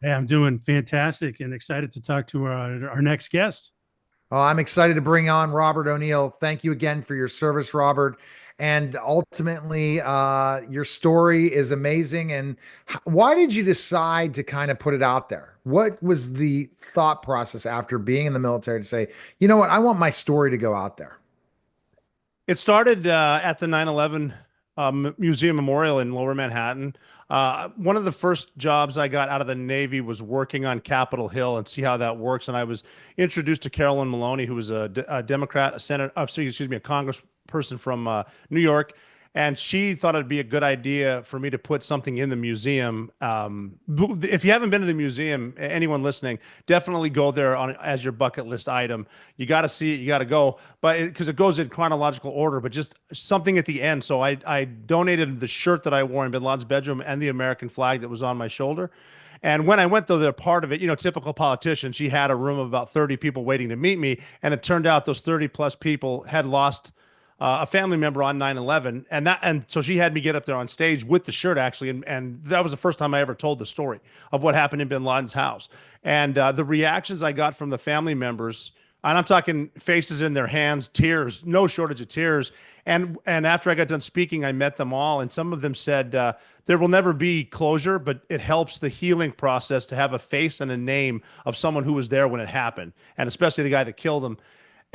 Hey, I'm doing fantastic and excited to talk to our next guest. I'm excited to bring on Robert O'Neill. Thank you again for your service, Robert. And ultimately, your story is amazing. And why did you decide to kind of put it out there? What was the thought process after being in the military to say, you know what, I want my story to go out there? It started at the 9/11 Museum Memorial in Lower Manhattan. One of the first jobs I got out of the Navy was working on Capitol Hill and see how that works. And I was introduced to Carolyn Maloney, who was a Democrat, a Senate, excuse me, a Congressperson from New York. And she thought it'd be a good idea for me to put something in the museum. If you haven't been to the museum, anyone listening, definitely go there on as your bucket list item. You got to see it, you got to go, but because it goes in chronological order, but just something at the end. So I donated the shirt that I wore in Bin Laden's bedroom and the American flag that was on my shoulder. And when I went, though, they're part of it, typical politician, she had a room of about 30 people waiting to meet me. And it turned out those 30 plus people had lost a family member on 9/11, and so she had me get up there on stage with the shirt, actually, and that was the first time I ever told the story of what happened in Bin Laden's house. And the reactions I got from the family members, and I'm talking faces in their hands, tears, no shortage of tears. And after I got done speaking, I met them all, and some of them said there will never be closure, but it helps the healing process to have a face and a name of someone who was there when it happened, and especially the guy that killed him.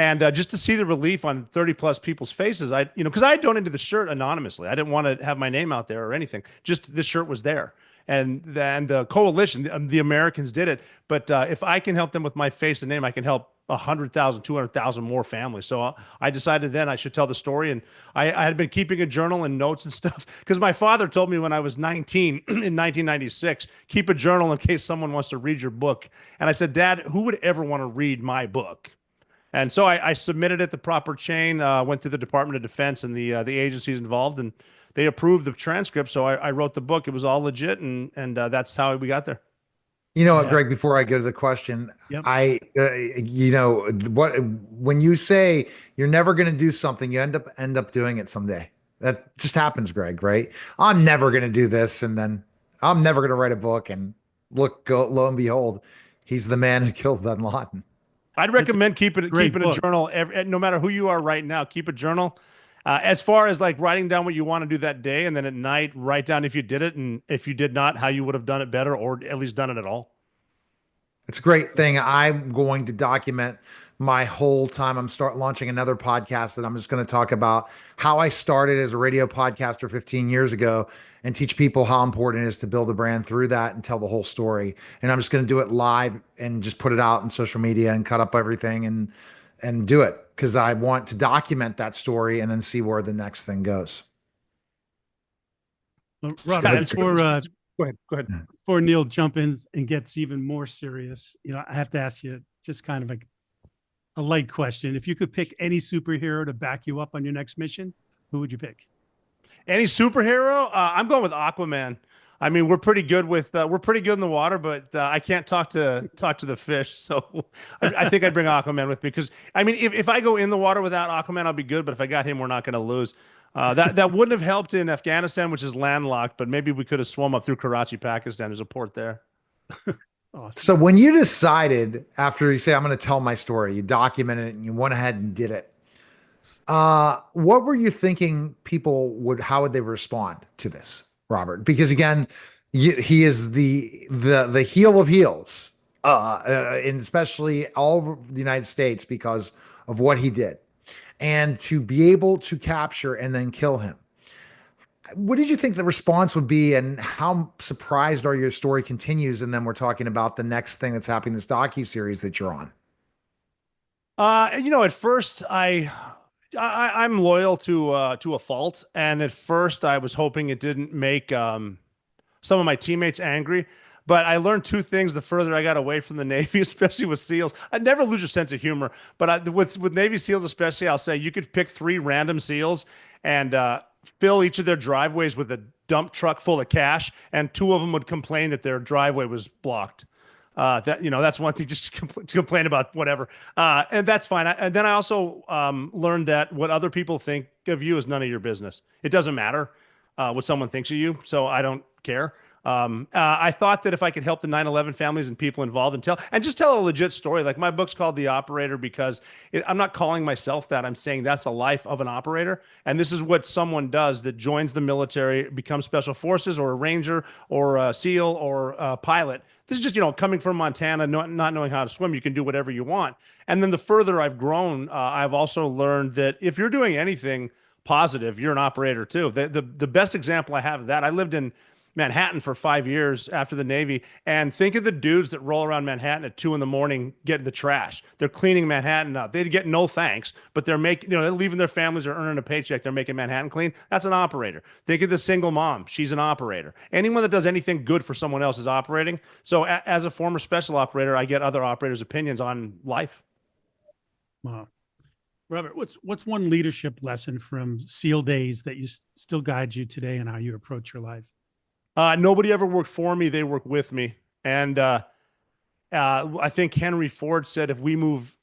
And just to see the relief on 30 plus people's faces, because I donated the shirt anonymously. I didn't want to have my name out there or anything. Just this shirt was there. And then the coalition, the Americans did it. But if I can help them with my face and name, I can help 100,000, 200,000 more families. So I decided then I should tell the story. And I had been keeping a journal and notes and stuff because my father told me when I was 19 in 1996, keep a journal in case someone wants to read your book. And I said, Dad, who would ever want to read my book? And so I submitted it the proper chain, went through the Department of Defense and the agencies involved, and they approved the transcript. So I wrote the book. It was all legit, and that's how we got there. You know what, Yeah. Greg, before I go to the question, Yep. what when you say you're never going to do something, you end up doing it someday. That just happens, Greg, right? I'm never going to do this, and then I'm never going to write a book, and lo and behold, he's the man who killed Bin Laden. I'd It's a recommend great keeping a book. journal. No matter who you are right now, keep a journal. As far as like writing down what you want to do that day, and then at night write down if you did it, and if you did not, how you would have done it better, or at least done it at all. It's a great thing. I'm going to document my whole time. I'm start launching another podcast that I'm just going to talk about how I started as a radio podcaster 15 years ago and teach people how important it is to build a brand through that and tell the whole story. And I'm just going to do it live and just put it out in social media and cut up everything and do it because I want to document that story and then see where the next thing goes. Robert, Scott, Go ahead. Go ahead. before Neil jump in and gets even more serious, I have to ask you just kind of a light question. If you could pick any superhero to back you up on your next mission, who would you pick? Any superhero? I'm going with Aquaman. I mean, we're pretty good in the water, but I can't talk to the fish. So I think I'd bring Aquaman with me because I mean, if I go in the water without Aquaman, I'll be good. But if I got him, we're not going to lose. That wouldn't have helped in Afghanistan, which is landlocked. But maybe we could have swum up through Karachi, Pakistan. There's a port there. Awesome. so when you decided after you say, I'm going to tell my story, you documented it and you went ahead and did it. What were you thinking how would they respond to this, Robert? Because again, he is the heel of heels, and especially all over the United States because of what he did, and to be able to capture and then kill him. What did you think the response would be, and how surprised are you your story continues? And then we're talking about the next thing that's happening, this docu series that you're on. At first I'm loyal to a fault, and at first I was hoping it didn't make some of my teammates angry. But I learned two things the further I got away from the Navy, especially with SEALs. I never lose your sense of humor, but with Navy SEALs especially, I'll say you could pick three random SEALs and fill each of their driveways with a dump truck full of cash, and two of them would complain that their driveway was blocked. That's one thing just to complain about whatever. And that's fine. And then I also learned that what other people think of you is none of your business. It doesn't matter what someone thinks of you. So I don't care. I thought that if I could help the 9/11 families and people involved and just tell a legit story, like my book's called The Operator because I'm not calling myself that. I'm saying that's the life of an operator. And this is what someone does that joins the military, becomes special forces or a ranger or a SEAL or a pilot. This is just, coming from Montana, not knowing how to swim, you can do whatever you want. And then the further I've grown, I've also learned that if you're doing anything positive, you're an operator too. The best example I have of that, I lived in Manhattan for 5 years after the Navy. And think of the dudes that roll around Manhattan at 2 a.m. getting the trash. They're cleaning Manhattan up. They get no thanks, but they're making, they're leaving their families or earning a paycheck. They're making Manhattan clean. That's an operator. Think of the single mom. She's an operator. Anyone that does anything good for someone else is operating. So as a former special operator, I get other operators' opinions on life. Wow. Robert, what's one leadership lesson from SEAL days that you still guides you today and how you approach your life? Nobody ever worked for me. They work with me. And I think Henry Ford said, if we move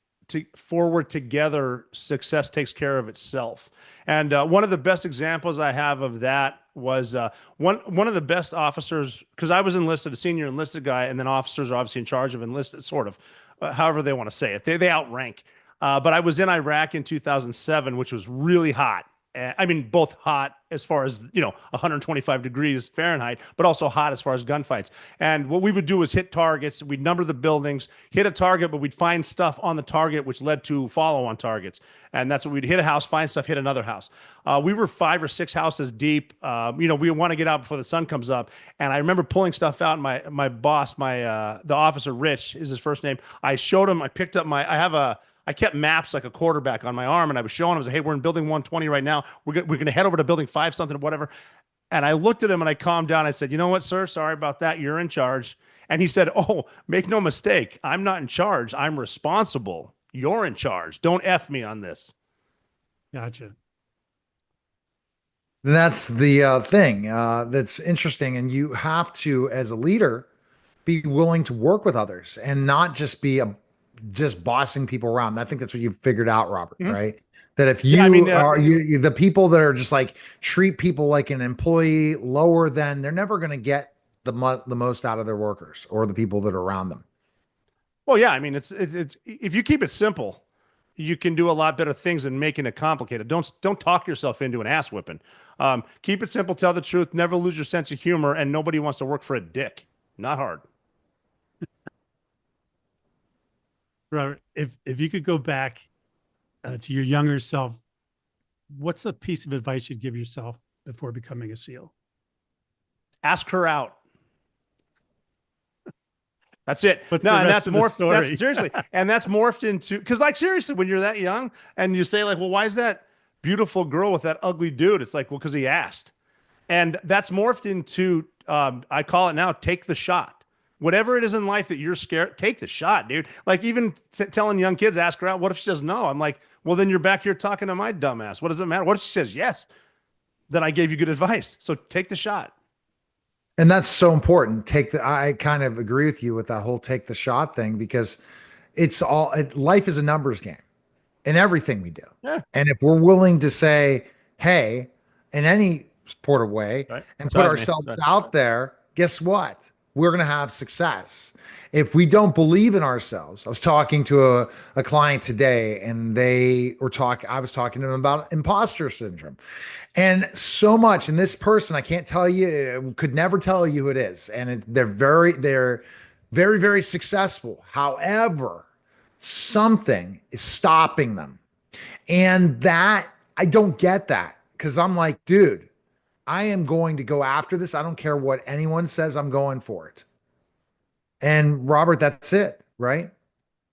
forward together, success takes care of itself. And one of the best examples I have of that was one of the best officers, because I was enlisted, a senior enlisted guy, and then officers are obviously in charge of enlisted, sort of, however they want to say it. They outrank. But I was in Iraq in 2007, which was really hot. I mean, both hot as far as, 125 degrees Fahrenheit, but also hot as far as gunfights. And what we would do is hit targets. We'd number the buildings, hit a target, but we'd find stuff on the target, which led to follow-on targets. And that's what we'd hit a house, find stuff, hit another house. We were 5 or 6 houses deep. We want to get out before the sun comes up. And I remember pulling stuff out. My boss, the officer, Rich is his first name. I showed him, I picked up I kept maps like a quarterback on my arm, and I was showing him, I was like, hey, we're in building 120 right now. We're going to head over to building 5 something, whatever. And I looked at him and I calmed down. I said, you know what, sir? Sorry about that. You're in charge. And he said, oh, make no mistake. I'm not in charge. I'm responsible. You're in charge. Don't F me on this. Gotcha. That's the thing that's interesting. And you have to, as a leader, be willing to work with others and not just be just bossing people around. I think that's what you've figured out, Robert, right? That if you are the people that are just like treat people like an employee lower than, they're never going to get the most out of their workers or the people that are around them. Well, yeah, I mean, it's if you keep it simple, you can do a lot better things than making it complicated. Don't talk yourself into an ass whipping. Keep it simple, tell the truth, never lose your sense of humor, and nobody wants to work for a dick. Not hard. Robert, if you could go back to your younger self, what's a piece of advice you'd give yourself before becoming a SEAL? Ask her out. That's it. What's no, the and rest that's of the morphed. story? That's seriously, and that's morphed into, because like seriously, when you're that young and you say like, well, why is that beautiful girl with that ugly dude? It's like, well, because he asked, and that's morphed into I call it now, take the shot. Whatever it is in life that you're scared, take the shot, dude. Like even telling young kids, ask her out. What if she says no? I'm like, well, then you're back here talking to my dumbass. What does it matter? What if she says yes? Then I gave you good advice. So take the shot. And that's so important. I kind of agree with you with that whole take the shot thing, because life is a numbers game in everything we do. Yeah. And if we're willing to say, hey, in any sort of way, right, and put ourselves out there, guess what? We're going to have success. If we don't believe in ourselves, I was talking to a client today, and I was talking to them about imposter syndrome. And so much, and this person, I can't tell you, could never tell you who it is. And they're very, very successful. However, something is stopping them. And that, I don't get that, because I'm like, dude, I am going to go after this. I don't care what anyone says. I'm going for it. And Robert, that's it, right?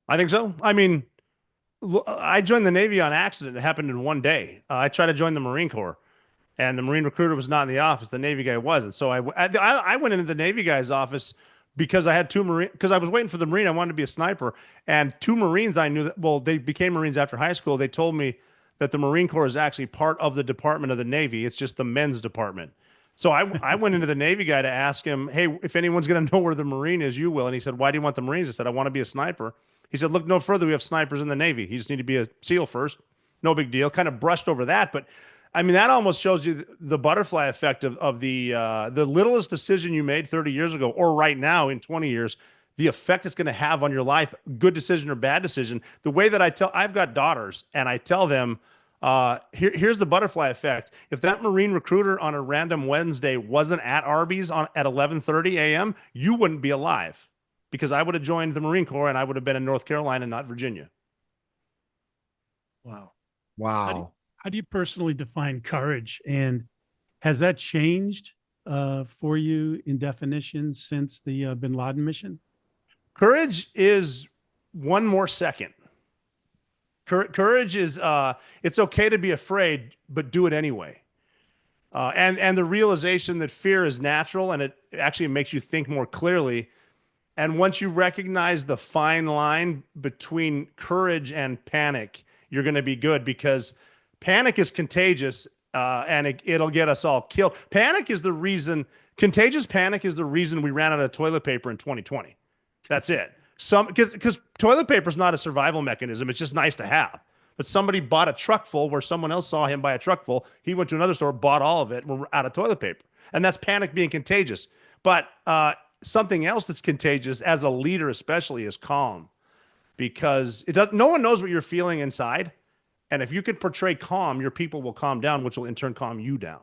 I think so. I mean, I joined the Navy on accident. It happened in one day. I tried to join the Marine Corps, and the Marine recruiter was not in the office. The Navy guy was. And so I went into the Navy guy's office because I had because I was waiting for the Marine. I wanted to be a sniper. And 2 Marines I knew they became Marines after high school. They told me that the Marine Corps is actually part of the Department of the Navy. It's just the men's department. So I went into the Navy guy to ask him, hey, if anyone's going to know where the Marine is, you will. And he said, why do you want the Marines? I said, I want to be a sniper. He said, look no further. We have snipers in the Navy. You just need to be a SEAL first. No big deal. Kind of brushed over that. But I mean, that almost shows you the butterfly effect of the littlest decision you made 30 years ago or right now in 20 years, the effect it's going to have on your life, good decision or bad decision. The way that I've got daughters and I tell them, here's the butterfly effect. If that Marine recruiter on a random Wednesday wasn't at Arby's at 11:30 a.m., you wouldn't be alive because I would have joined the Marine Corps and I would have been in North Carolina, not Virginia. Wow. Wow. How do you personally define courage? And has that changed for you in definition since the bin Laden mission? Courage is one more second. Courage is it's okay to be afraid, but do it anyway. And the realization that fear is natural and it actually makes you think more clearly. And once you recognize the fine line between courage and panic, you're going to be good because panic is contagious and it'll get us all killed. Contagious panic is the reason we ran out of toilet paper in 2020. That's it. Because toilet paper is not a survival mechanism. It's just nice to have. But somebody bought a truck full where someone else saw him buy a truck full. He went to another store, bought all of it, and we're out of toilet paper. And that's panic being contagious. But something else that's contagious, as a leader especially, is calm. Because no one knows what you're feeling inside. And if you can portray calm, your people will calm down, which will in turn calm you down.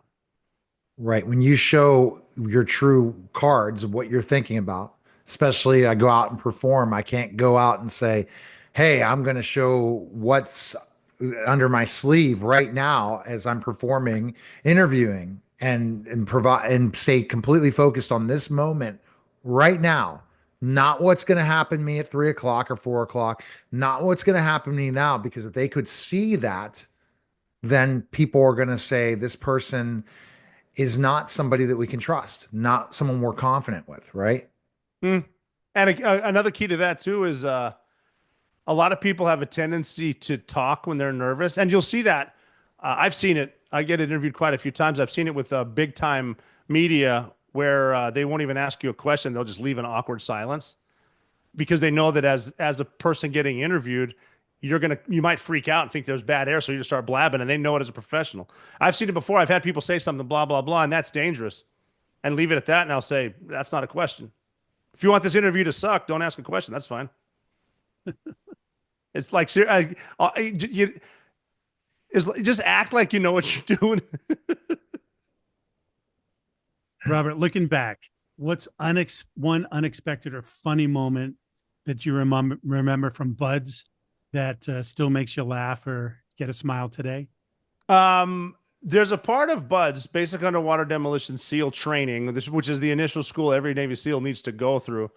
Right. When you show your true cards of what you're thinking about, especially I go out and perform, I can't go out and say, hey, I'm going to show what's under my sleeve right now as I'm performing, interviewing, and provide and stay completely focused on this moment right now. Not what's going to happen to me at 3 o'clock or 4 o'clock, not what's going to happen to me now, because if they could see that, then people are going to say this person is not somebody that we can trust, not someone we're confident with, right? And another key to that too is a lot of people have a tendency to talk when they're nervous, and you'll see that. I've seen it. I get interviewed quite a few times. I've seen it with big time media where they won't even ask you a question; they'll just leave an awkward silence because they know that as a person getting interviewed, you might freak out and think there's bad air, so you just start blabbing, and they know it as a professional. I've seen it before. I've had people say something, blah blah blah, and that's dangerous, and leave it at that. And I'll say that's not a question. If you want this interview to suck, don't ask a question. That's fine. It's like just act like you know what you're doing. Robert, looking back, what's one unexpected or funny moment that you remember from Buds that still makes you laugh or get a smile today? There's a part of Buds, basic underwater demolition SEAL training, which is the initial school every Navy SEAL needs to go through.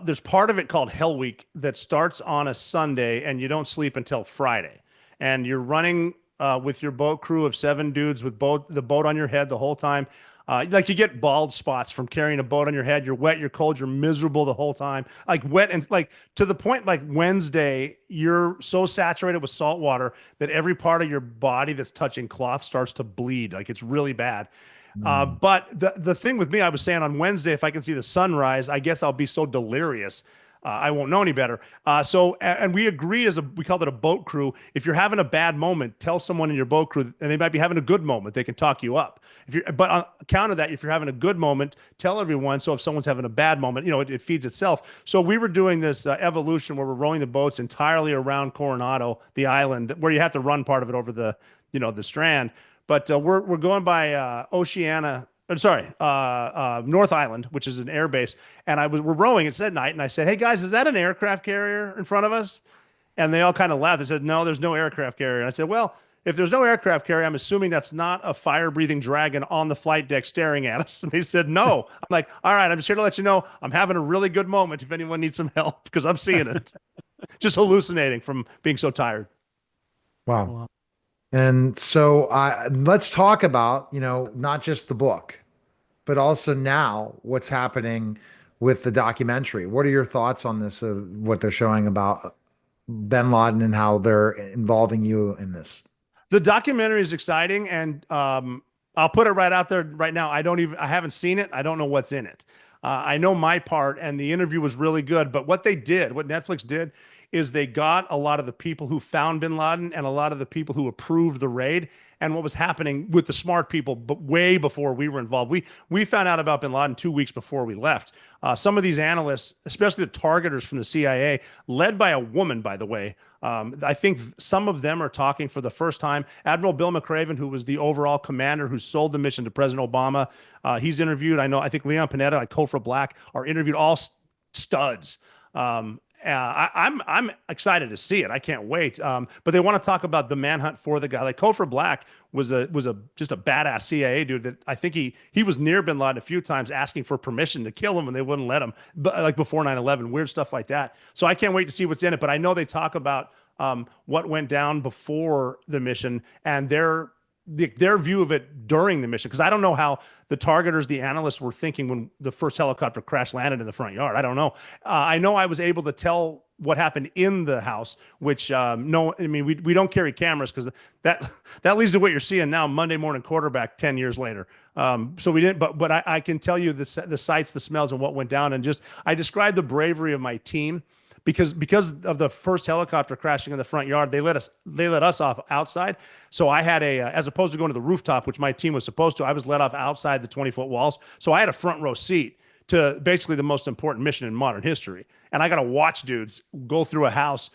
There's part of it called Hell Week that starts on a Sunday and you don't sleep until Friday. And you're running with your boat crew of 7 dudes with the boat on your head the whole time. Like you get bald spots from carrying a boat on your head. You're wet, you're cold, you're miserable the whole time. Like wet and like to the point like Wednesday, you're so saturated with salt water that every part of your body that's touching cloth starts to bleed. Like it's really bad. But the thing with me, I was saying on Wednesday, if I can see the sunrise, I guess I'll be so delirious. I won't know any better. And we agreed we called it a boat crew. If you're having a bad moment, tell someone in your boat crew, and they might be having a good moment. They can talk you up. But on account of that, if you're having a good moment, tell everyone. So if someone's having a bad moment, it feeds itself. So we were doing this evolution where we're rowing the boats entirely around Coronado, the island, where you have to run part of it over the strand. But we're going by North Island, which is an air base. And we're rowing. It's at night. And I said, hey, guys, is that an aircraft carrier in front of us? And they all kind of laughed. They said, no, there's no aircraft carrier. And I said, well, if there's no aircraft carrier, I'm assuming that's not a fire-breathing dragon on the flight deck staring at us. And they said, no. I'm like, all right, I'm just here to let you know I'm having a really good moment if anyone needs some help because I'm seeing it. Just hallucinating from being so tired. Wow. And so let's talk about, not just the book, but also now what's happening with the documentary. What are your thoughts on this, what they're showing about bin Laden and how they're involving you in this? The documentary is exciting, and I'll put it right out there right now. I haven't seen it. I don't know what's in it. I know my part, and the interview was really good. But what Netflix did, is they got a lot of the people who found bin Laden and a lot of the people who approved the raid and what was happening with the smart people, but way before we were involved. We found out about bin Laden 2 weeks before we left. Some of these analysts, especially the targeters from the CIA, led by a woman, by the way, I think some of them are talking for the first time. Admiral Bill McRaven, who was the overall commander who sold the mission to President Obama, he's interviewed. I think Leon Panetta, like Kofra Black, are interviewed, all studs. I'm excited to see it. I can't wait. But they want to talk about the manhunt for the guy. Like Kofra Black was just a badass CIA dude that I think he was near bin Laden a few times asking for permission to kill him and they wouldn't let him. But like before 9/11, weird stuff like that. So I can't wait to see what's in it. But I know they talk about what went down before the mission and their view of it during the mission, because I don't know how the targeters, the analysts, were thinking when the first helicopter crash landed in the front yard. I don't know. I know I was able to tell what happened in the house, which no, I mean we don't carry cameras because that leads to what you're seeing now, Monday Morning Quarterback 10 years later. So we didn't, but I can tell you the sights, the smells, and what went down, and just I described the bravery of my team. Because of the first helicopter crashing in the front yard, they let us off outside. So I had as opposed to going to the rooftop, which my team was supposed to, I was let off outside the 20-foot walls. So I had a front row seat to basically the most important mission in modern history. And I got to watch dudes go through a house,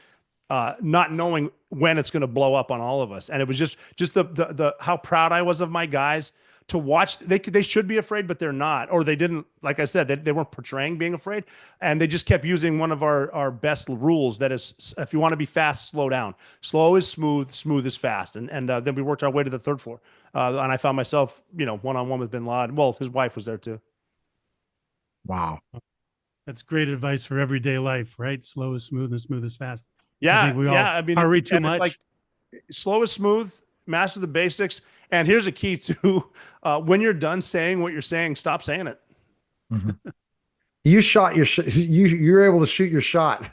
not knowing when it's going to blow up on all of us. And it was just the how proud I was of my guys to watch. They should be afraid, but they're not, or they didn't. Like I said, they weren't portraying being afraid, and they just kept using one of our best rules. That is, if you want to be fast, slow down. Slow is smooth, smooth is fast. And then we worked our way to the third floor, and I found myself, one-on-one with bin Laden. Well, his wife was there too. Wow, that's great advice for everyday life, right? Slow is smooth and smooth is fast. Yeah, I think we all hurry too much. Like, slow is smooth. Master the basics. And here's a key to when you're done saying what you're saying, stop saying it. Mm-hmm. You shot you're able to shoot your shot,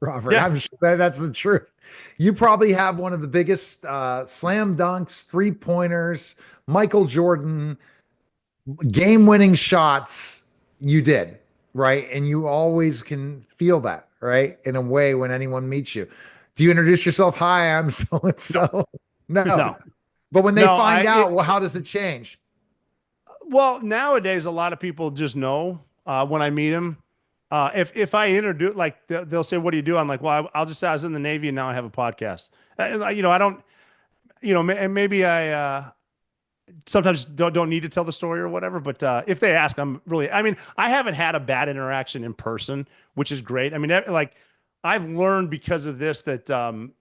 Robert. Yeah. That's the truth. You probably have one of the biggest slam dunks, 3-pointers, Michael Jordan game-winning shots you did, right? And you always can feel that, right? In a way when anyone meets you. Do you introduce yourself? Hi, I'm so-and-so. No. But when they find out, well, how does it change? Well, nowadays, a lot of people just know when I meet them. If I introduce, like, they'll say, "What do you do?" I'm like, "Well, I'll just say I was in the Navy and now I have a podcast." I don't, maybe I sometimes don't need to tell the story or whatever. But if they ask, I haven't had a bad interaction in person, which is great. I mean, like, I've learned because of this that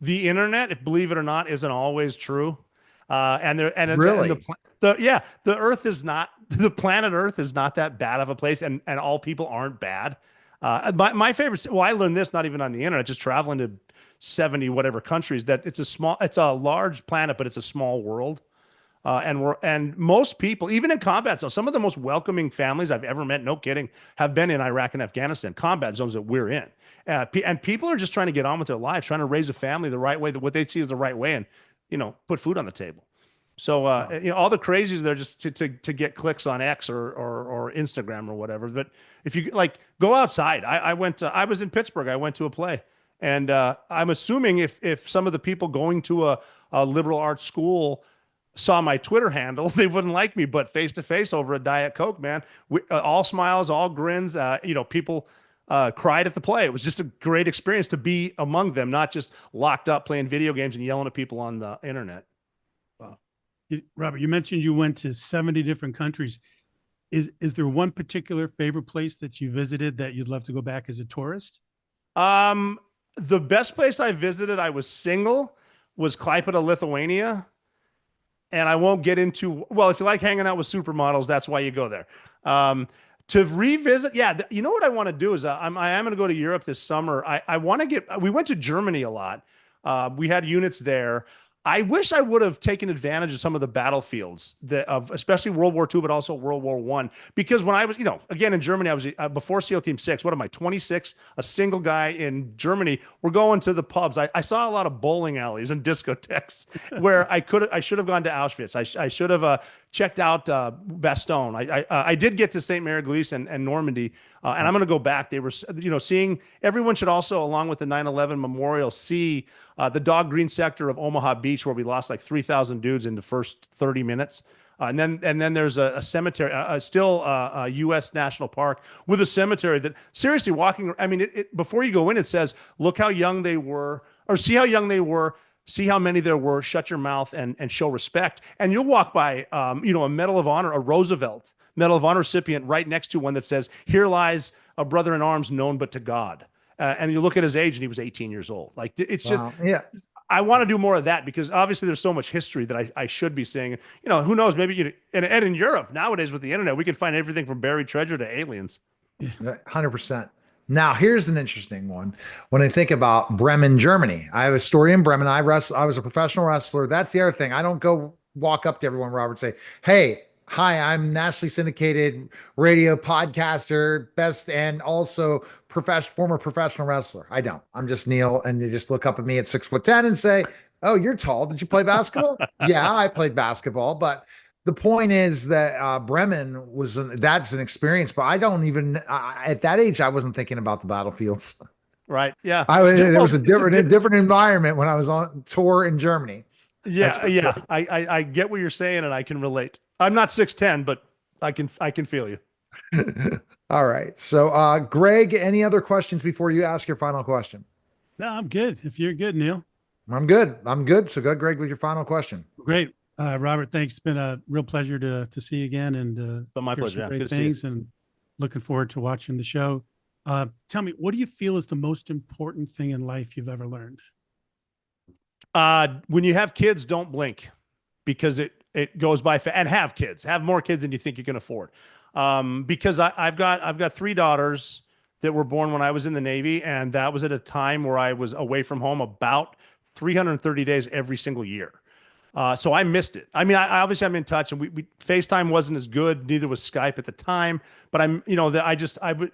the internet, if believe it or not, isn't always true. Really, the Earth is not, the planet Earth is not that bad of a place, and all people aren't bad. My favorite. Well, I learned this not even on the internet, just traveling to 70 whatever countries. That it's a large planet, but it's a small world. And most people, even in combat zones, some of the most welcoming families I've ever met, no kidding, have been in Iraq and Afghanistan, combat zones that we're in. And people are just trying to get on with their lives, trying to raise a family the right way, what they see as the right way, and put food on the table. So all the crazies there just to get clicks on X or Instagram or whatever. But if you go outside, I was in Pittsburgh. I went to a play, and I'm assuming if some of the people going to a liberal arts school saw my Twitter handle, they wouldn't like me. But face to face over a Diet Coke, man, all smiles, all grins. People cried at the play. It was just a great experience to be among them, not just locked up playing video games and yelling at people on the internet. Wow. Robert, you mentioned you went to 70 different countries. Is there one particular favorite place that you visited that you'd love to go back as a tourist? The best place I visited, I was single, was Klaipėda, Lithuania. And I won't get into, well, if you like hanging out with supermodels, that's why you go there. To revisit, you know what I want to do is I am going to go to Europe this summer. I want to we went to Germany a lot. We had units there. I wish I would have taken advantage of some of the battlefields of especially World War II, but also World War I. Because when I was, again in Germany, I was before SEAL Team 6. What am I, 26? A single guy in Germany. We're going to the pubs. I saw a lot of bowling alleys and discotheques where I should have gone to Auschwitz. I should have checked out Bastogne. I did get to St. Mary Glise and Normandy, and I'm going to go back. They were, seeing everyone should also, along with the 9/11 memorial, see the dog green sector of Omaha Beach, where we lost like 3,000 dudes in the first 30 minutes. And then there's a cemetery, still a U.S. national park with a cemetery that seriously walking. I mean, before you go in, it says, look how young they were, or see how young they were. See how many there were, shut your mouth and show respect. And you'll walk by, a Medal of Honor, a Roosevelt Medal of Honor recipient right next to one that says, here lies a brother in arms known but to God. And you look at his age and he was 18 years old. Like, it's just, Yeah. I want to do more of that because obviously there's so much history that I should be seeing. Who knows? Maybe, and in Europe nowadays with the internet, we can find everything from buried treasure to aliens. 100%. Now, here's an interesting one. When I think about Bremen, Germany, I have a story in Bremen. I was a professional wrestler. That's the other thing. I don't go walk up to everyone, Robert, say, hey, hi, I'm nationally syndicated radio podcaster, best, and also former professional wrestler. I don't. I'm just Neil, and they just look up at me at 6'10" and say, oh, you're tall. Did you play basketball? Yeah, I played basketball, but the point is that Bremen that's an experience, but I don't even at that age I wasn't thinking about the battlefields. Right. Yeah. There was a different environment when I was on tour in Germany. Yeah. Yeah. Sure. I get what you're saying, and I can relate. I'm not 6'10", but I can feel you. All right. So, Greg, any other questions before you ask your final question? No, I'm good. If you're good, Neil. I'm good. So go, Greg, with your final question. Great. Robert, thanks. It's been a real pleasure to see you again, and but my pleasure. Great things, and looking forward to watching the show. Tell me, what do you feel is the most important thing in life you've ever learned? When you have kids, don't blink, because it goes by fast. And have kids, have more kids than you think you can afford. Because I've got 3 daughters that were born when I was in the Navy, and that was at a time where I was away from home about 330 days every single year. So I missed it. I mean, obviously I'm in touch, and we FaceTime wasn't as good. Neither was Skype at the time, but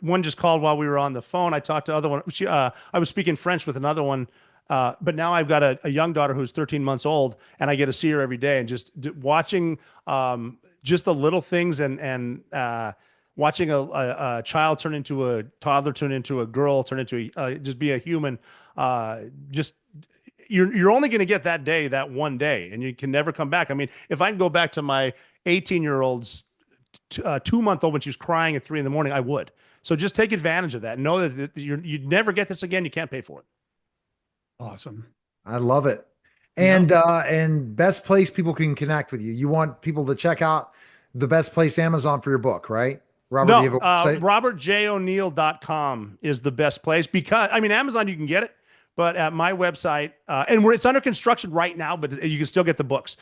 one just called while we were on the phone. I talked to other one. I was speaking French with another one. But now I've got a young daughter who's 13 months old, and I get to see her every day, and just watching, just the little things and watching a child turn into a toddler, turn into a girl, turn into just be a human. You're only going to get that day, that one day, and you can never come back. I mean, if I can go back to my 18-year-old's 2-month-old when she was crying at 3 a.m, I would. So just take advantage of that. Know that you'd never get this again. You can't pay for it. Awesome. I love it. And best place people can connect with you. You want people to check out the best place, Amazon, for your book, right? Robert, no, do you have a website? RobertJO'Neill.com is the best place, because I mean, Amazon, you can get it, but at my website, and it's under construction right now, but you can still get the books.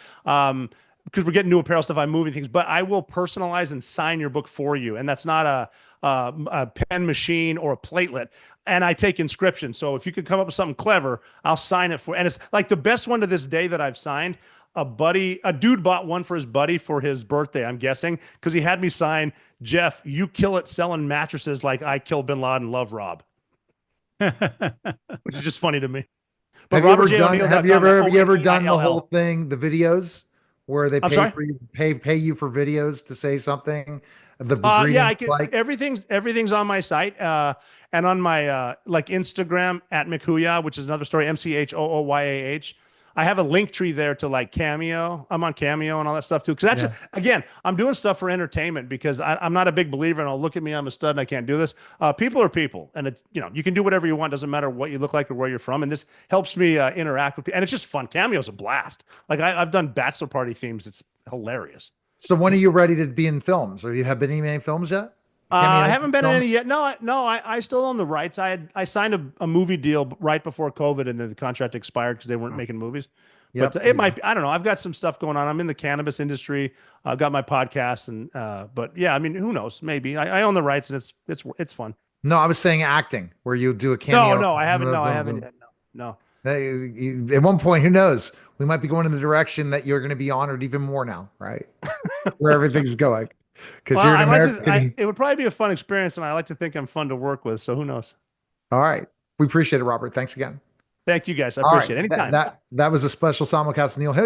Because we're getting new apparel stuff, I'm moving things, but I will personalize and sign your book for you. And that's not a pen machine or a platelet. And I take inscription. So if you could come up with something clever, I'll sign it for. And it's like the best one to this day that I've signed. A dude bought one for his buddy for his birthday, I'm guessing, because he had me sign, Jeff, you kill it selling mattresses like I killed Bin Laden, love Rob. Which is just funny to me. But have you ever done the whole thing, the videos where they pay you for videos to say something? I can. Everything's on my site, and on my like Instagram at McHooyah, which is another story, MCHOOYAH. I have a link tree there to like Cameo. I'm on Cameo and all that stuff too. Because that's again, I'm doing stuff for entertainment, because I'm not a big believer. And I'll look at me, I'm a stud, and I can't do this. People are people, and you can do whatever you want. Doesn't matter what you look like or where you're from. And this helps me interact with people, and it's just fun. Cameo's a blast. Like I've done bachelor party themes. It's hilarious. So when are you ready to be in films? Or you have been in any films yet? I haven't been in any yet. No, I still own the rights. I signed a movie deal right before COVID, and then the contract expired because they weren't making movies. Yep. But it might be, I don't know. I've got some stuff going on. I'm in the cannabis industry. I've got my podcast, and but yeah, I mean, who knows? Maybe I own the rights, and it's fun. No, I was saying acting, where you do a cameo. No, I haven't. No, I haven't yet. No. At one point, who knows? We might be going in the direction that you're going to be honored even more now, right? Where everything's going, because Well, you're an I like to. American. It would probably be a fun experience, and I like to think I'm fun to work with. So who knows? All right, we appreciate it, Robert. Thanks again. Thank you guys. I All right, appreciate it. Anytime. that was a special simulcast. Neil Hill.